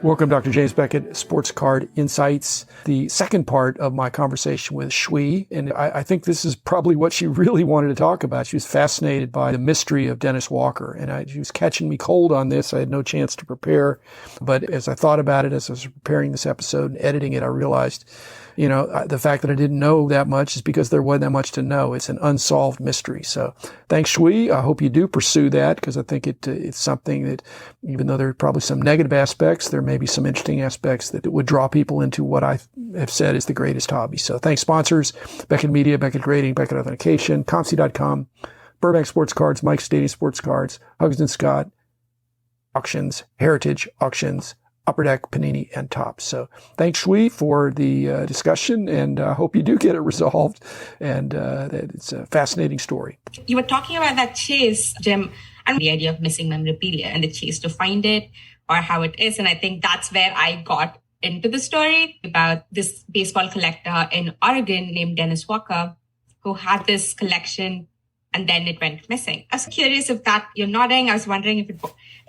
Welcome, Dr. James Beckett, Sports Card Insights, the second part of my conversation with Shwe. And I think this is probably what she really wanted to talk about. She was fascinated by the mystery of Dennis Walker. And she was catching me cold on this. I had no chance to prepare. But as I thought about it, as I was preparing this episode and editing it, I realized, the fact that I didn't know that much is because there wasn't that much to know. It's an unsolved mystery. So thanks, Shwe. I hope you do pursue that, because I think it's something that, even though there are probably some negative aspects, there may be some interesting aspects that would draw people into what I have said is the greatest hobby. So thanks, sponsors: Beckett Media, Beckett Grading, Beckett Authentication, ComC.com, Burbank Sports Cards, Mike's Stadium Sports Cards, Huggins & Scott Auctions, Heritage Auctions, Upper Deck, Panini, and Topps. So thanks, Shwe, for the discussion, and I hope you do get it resolved, and that it's a fascinating story. You were talking about that chase, Jim, and the idea of missing memorabilia and the chase to find it or how it is. And I think that's where I got into the story about this baseball collector in Oregon named Dennis Walker, who had this collection and then it went missing. I was curious if that, you're nodding, I was wondering if it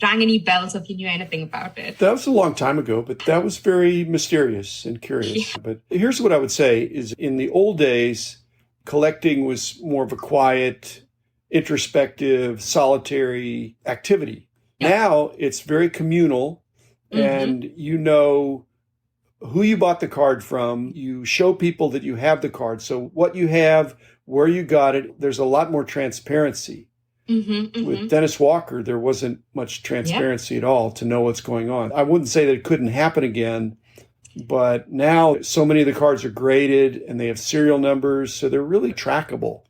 rang any bells, if you knew anything about it. That was a long time ago, but that was very mysterious and curious. Yeah. But here's what I would say is, in the old days, collecting was more of a quiet, introspective, solitary activity. Yeah. Now it's very communal, and you know who you bought the card from. You show people that you have the card. So what you have, where you got it, there's a lot more transparency. With Dennis Walker, there wasn't much transparency at all to know what's going on. I wouldn't say that it couldn't happen again, but now so many of the cards are graded and they have serial numbers, so they're really trackable.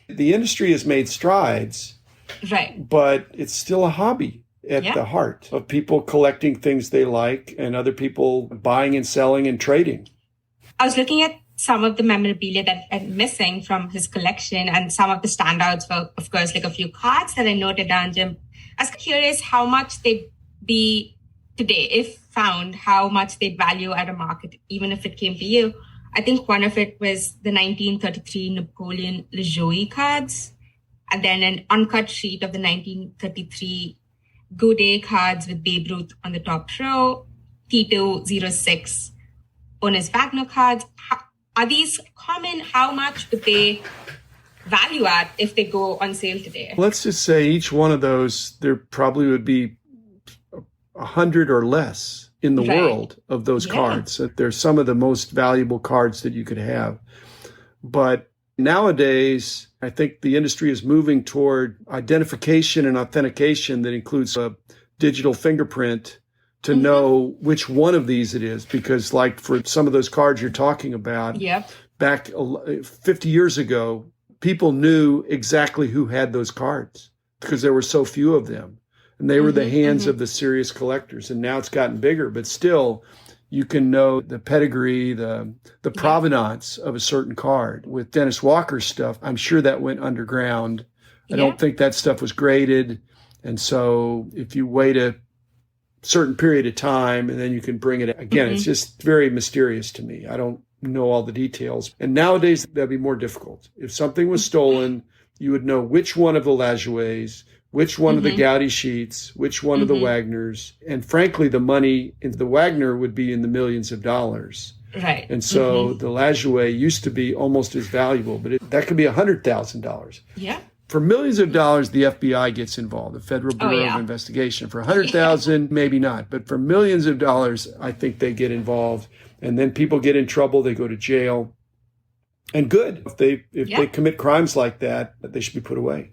The industry has made strides, right? But it's still a hobby at the heart of people collecting things they like and other people buying and selling and trading. I was looking at some of the memorabilia that went missing from his collection, and some of the standouts were, of course, like a few cards that I noted down, Jim. I was curious how much they'd be today, if found, how much they'd value at a market, even if it came to you. I think one of it was the 1933 Napoleon LaJoie cards, and then an uncut sheet of the 1933 Goudet cards with Babe Ruth on the top row, T206 Honus Wagner cards. Are these common? How much would they value at if they go on sale today? Let's just say each one of those, there probably would be 100 or less in the world of those cards. They're some of the most valuable cards that you could have. But nowadays, I think the industry is moving toward identification and authentication that includes a digital fingerprint to know which one of these it is. Because like for some of those cards you're talking about, back 50 years ago, people knew exactly who had those cards because there were so few of them. And they were the hands of the serious collectors. And now it's gotten bigger, but still you can know the pedigree, the provenance of a certain card. With Dennis Walker's stuff, I'm sure that went underground. I don't think that stuff was graded. And so if you wait a certain period of time and then you can bring it again, it's just very mysterious to me. I don't know all the details. And nowadays that'd be more difficult. If something was stolen, you would know which one of the Lajoies, which one of the Gaudy sheets, which one of the Wagners. And frankly, the money into the Wagner would be in the millions of dollars. Right. And so the Lajoie used to be almost as valuable, but that could be $100,000. Yeah. For millions of dollars, the FBI gets involved, the Federal Bureau of Investigation. For $100,000, maybe not. But for millions of dollars, I think they get involved. And then people get in trouble. They go to jail. And good. If they commit crimes like that, they should be put away.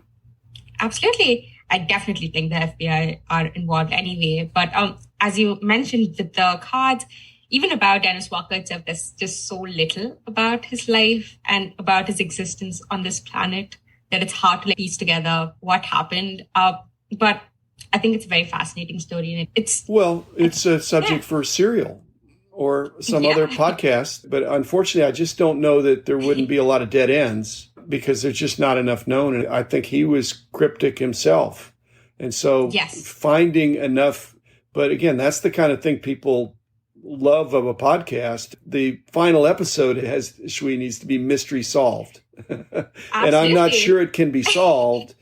Absolutely. I definitely think the FBI are involved anyway. But as you mentioned with the cards, even about Dennis Walker itself, there's just so little about his life and about his existence on this planet that it's hard to piece together what happened. But I think it's a very fascinating story. And it's a subject for Serial or some other podcast. But unfortunately, I just don't know that there wouldn't be a lot of dead ends because there's just not enough known. And I think he was cryptic himself. And so finding enough, but again, that's the kind of thing people love of a podcast. The final episode Shwe needs to be mystery solved. And I'm not sure it can be solved,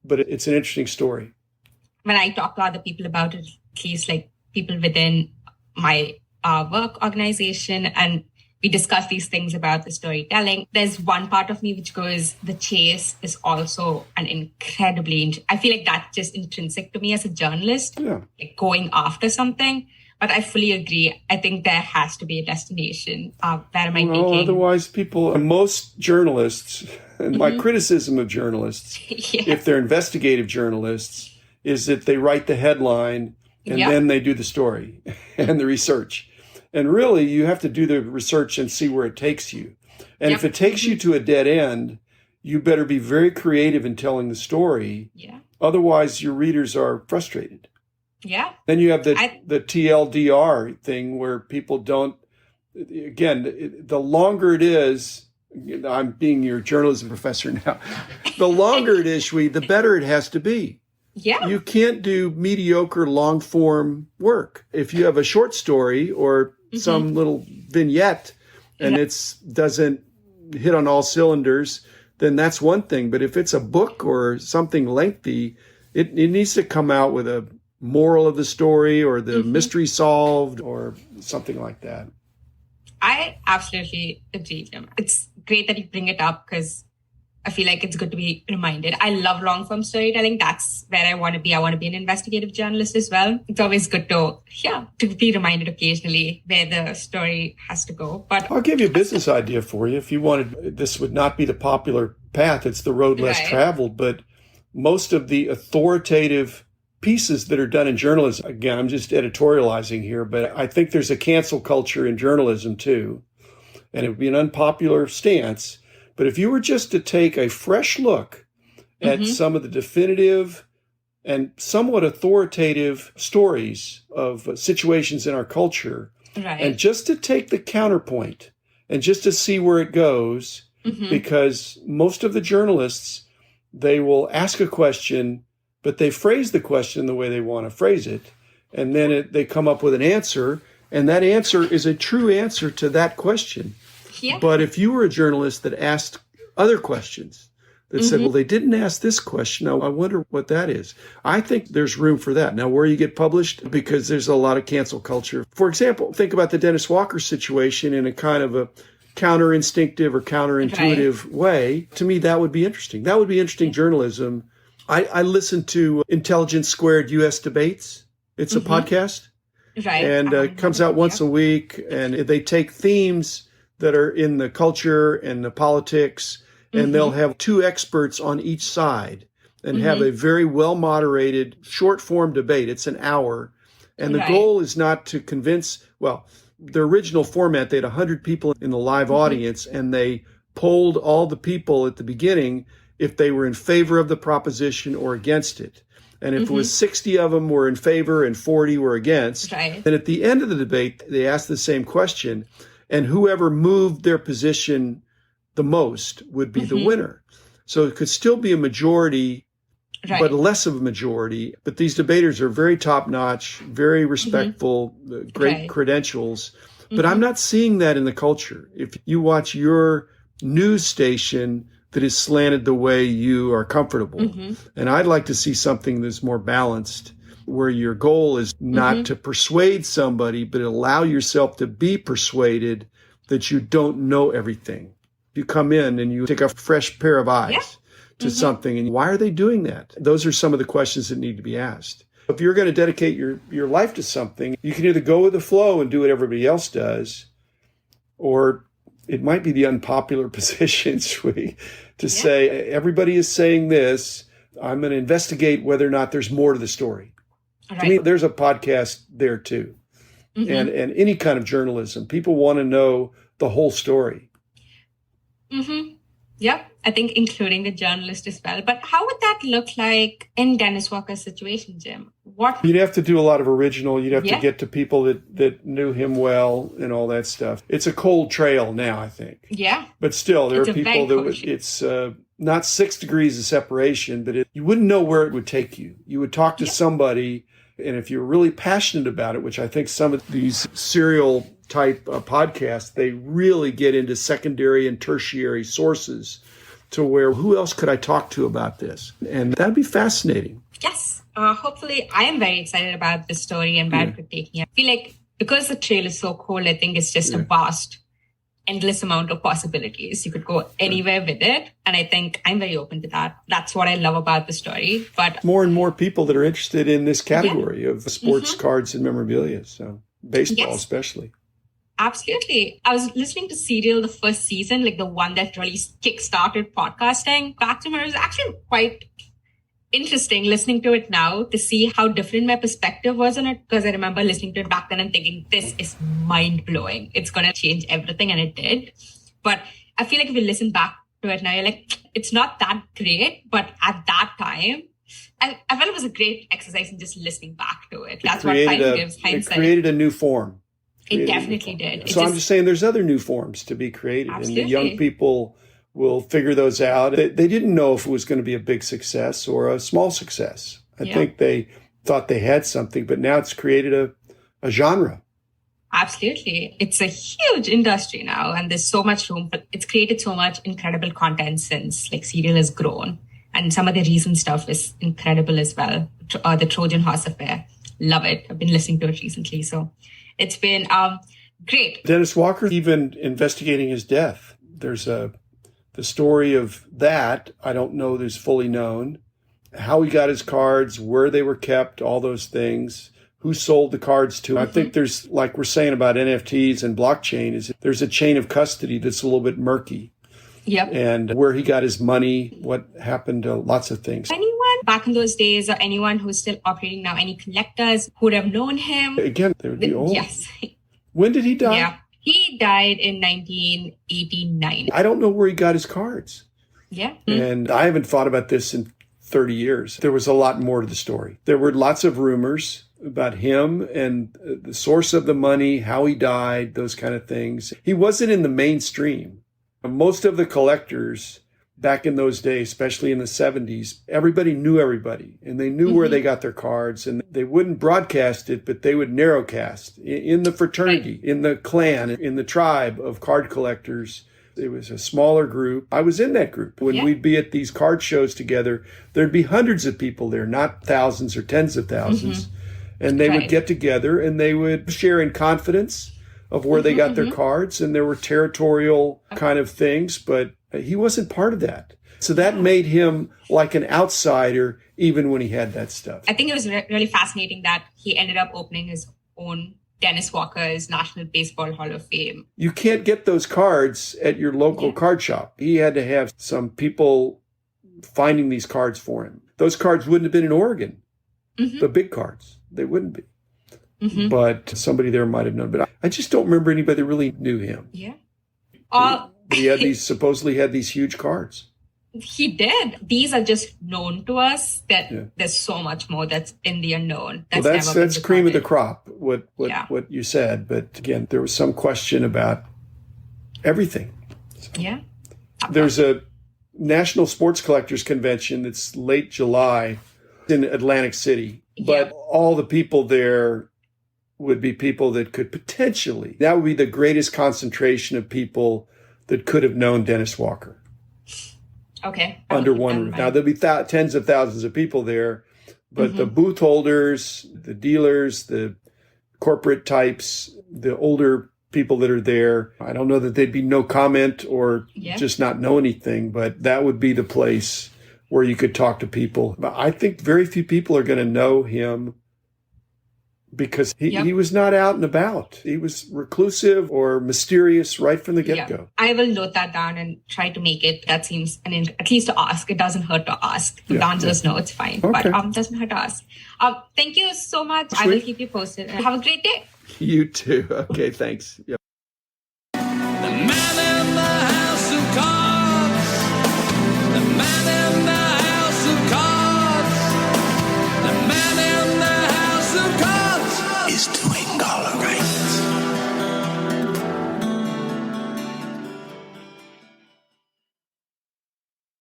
but it's an interesting story. When I talk to other people about it, at least like people within my work organization, and we discuss these things about the storytelling. There's one part of me which goes, the chase is also an incredibly, I feel like that's just intrinsic to me as a journalist, like going after something. But I fully agree. I think there has to be a destination where am I taking? Otherwise people, most journalists, and my criticism of journalists, if they're investigative journalists, is that they write the headline and then they do the story and the research. And really, you have to do the research and see where it takes you. And if it takes you to a dead end, you better be very creative in telling the story. Otherwise, your readers are frustrated. Then you have the TLDR thing where people don't, again, the longer it is, I'm being your journalism professor now, the longer it is, Shwe, the better it has to be. You can't do mediocre long form work. If you have a short story or some little vignette and it doesn't hit on all cylinders, then that's one thing. But if it's a book or something lengthy, it needs to come out with a moral of the story or the mystery solved or something like that. I absolutely agree, Jim. It's great that you bring it up because I feel like it's good to be reminded. I love long form storytelling. That's where I want to be. I want to be an investigative journalist as well. It's always good to be reminded occasionally where the story has to go. But I'll give you a business idea for you. If you wanted, this would not be the popular path. It's the road less traveled. But most of the authoritative pieces that are done in journalism, again, I'm just editorializing here, but I think there's a cancel culture in journalism too. And it would be an unpopular stance. But if you were just to take a fresh look at some of the definitive and somewhat authoritative stories of situations in our culture, and just to take the counterpoint and just to see where it goes, because most of the journalists, they will ask a question, but they phrase the question the way they want to phrase it. And then they come up with an answer, and that answer is a true answer to that question. But if you were a journalist that asked other questions, that said, well, they didn't ask this question, now I wonder what that is. I think there's room for that. Now, where you get published, because there's a lot of cancel culture. For example, think about the Dennis Walker situation in a kind of a counterinstinctive or counterintuitive way. To me, that would be interesting. That would be interesting journalism. I listen to Intelligence Squared U.S. Debates. It's a podcast. And it comes out once a week. And they take themes that are in the culture and the politics, and they'll have two experts on each side and have a very well-moderated, short-form debate. It's an hour. And the goal is not to convince, well, the original format, they had 100 people in the live audience, and they polled all the people at the beginning if they were in favor of the proposition or against it. And if it was 60 of them were in favor and 40 were against, then at the end of the debate, they asked the same question. And whoever moved their position the most would be the winner. So it could still be a majority, but less of a majority. But these debaters are very top-notch, very respectful, great credentials. But I'm not seeing that in the culture. If you watch your news station that is slanted the way you are comfortable, and I'd like to see something that's more balanced, where your goal is not to persuade somebody, but allow yourself to be persuaded that you don't know everything. You come in and you take a fresh pair of eyes to something. And why are they doing that? Those are some of the questions that need to be asked. If you're going to dedicate your life to something, you can either go with the flow and do what everybody else does, or it might be the unpopular position, Shwe, to say, everybody is saying this. I'm going to investigate whether or not there's more to the story. To me, there's a podcast there too. And any kind of journalism. People want to know the whole story. I think including the journalist as well. But how would that look like in Dennis Walker's situation, Jim? You'd have to do a lot of original. You'd have to get to people that knew him well and all that stuff. It's a cold trail now, I think. But still, there are people that it's not 6 degrees of separation, but you wouldn't know where it would take you. You would talk to somebody, and if you're really passionate about it, which I think some of these serial type podcasts, they really get into secondary and tertiary sources to where, who else could I talk to about this? And that'd be fascinating. Yes. Hopefully, I am very excited about this story and where it could take me. I feel like because the trail is so cold, I think it's just a vast, endless amount of possibilities. You could go anywhere with it. And I think I'm very open to that. That's what I love about the story. But more and more people that are interested in this category of sports cards and memorabilia. So baseball, especially. Absolutely. I was listening to Serial, the first season, like the one that really kick-started podcasting. Back to me, it was actually quite interesting listening to it now to see how different my perspective was on it. Because I remember listening to it back then and thinking, this is mind-blowing. It's going to change everything. And it did. But I feel like if you listen back to it now, you're like, it's not that great. But at that time, I felt it was a great exercise in just listening back to it. That's what time gives hindsight. It created a new form. It definitely did. So I'm just saying there's other new forms to be created. Absolutely. And the young people will figure those out. They didn't know if it was going to be a big success or a small success. I think they thought they had something, but now it's created a genre. Absolutely. It's a huge industry now, and there's so much room. But it's created so much incredible content since like Serial has grown. And some of the recent stuff is incredible as well. The Trojan Horse Affair. Love it. I've been listening to it recently. So it's been great. Dennis Walker, even investigating his death. There's the story of that. I don't know there's fully known. How he got his cards, where they were kept, all those things. Who sold the cards to him. I think there's, like we're saying about NFTs and blockchain, there's a chain of custody that's a little bit murky. Yep. And where he got his money, what happened to lots of things. Anyone back in those days or anyone who's still operating now, any collectors who would have known him? Again, they would be old. Yes. When did he die? Yeah. He died in 1989. I don't know where he got his cards. Yeah. And I haven't thought about this in 30 years. There was a lot more to the story. There were lots of rumors about him and the source of the money, how he died, those kind of things. He wasn't in the mainstream. Most of the collectors back in those days, especially in the 70s, everybody knew everybody and they knew where they got their cards, and they wouldn't broadcast it, but they would narrowcast in the fraternity, in the clan, in the tribe of card collectors. It was a smaller group. I was in that group. When we'd be at these card shows together, there'd be hundreds of people there, not thousands or tens of thousands. And they would get together and they would share in confidence of where they got their cards. And there were territorial kind of things, but he wasn't part of that. So that made him like an outsider, even when he had that stuff. I think it was really fascinating that he ended up opening his own Dennis Walker's National Baseball Hall of Fame. You can't get those cards at your local card shop. He had to have some people finding these cards for him. Those cards wouldn't have been in Oregon. The big cards, they wouldn't be. But somebody there might have known. But I just don't remember anybody that really knew him. Yeah. He had supposedly had these huge cards. He did. These are just known to us. That there's so much more that's in the unknown. That's cream of the crop, what you said. But again, there was some question about everything. Yeah. There's a National Sports Collectors Convention that's late July in Atlantic City. But all the people there would be people that could potentially, that would be the greatest concentration of people that could have known Dennis Walker. Okay. Under one roof. Now, there'll be tens of thousands of people there, but the booth holders, the dealers, the corporate types, the older people that are there, I don't know that they'd be no comment or just not know anything, but that would be the place where you could talk to people. But I think very few people are going to know him because he was not out and about. He was reclusive or mysterious right from the get-go. Yeah. I will note that down and try to make it. That seems at least to ask. It doesn't hurt to ask. The answers know it's fine, but doesn't hurt to ask. Thank you so much. Sweet. I will keep you posted. Have a great day. You too. Okay, thanks. Yep.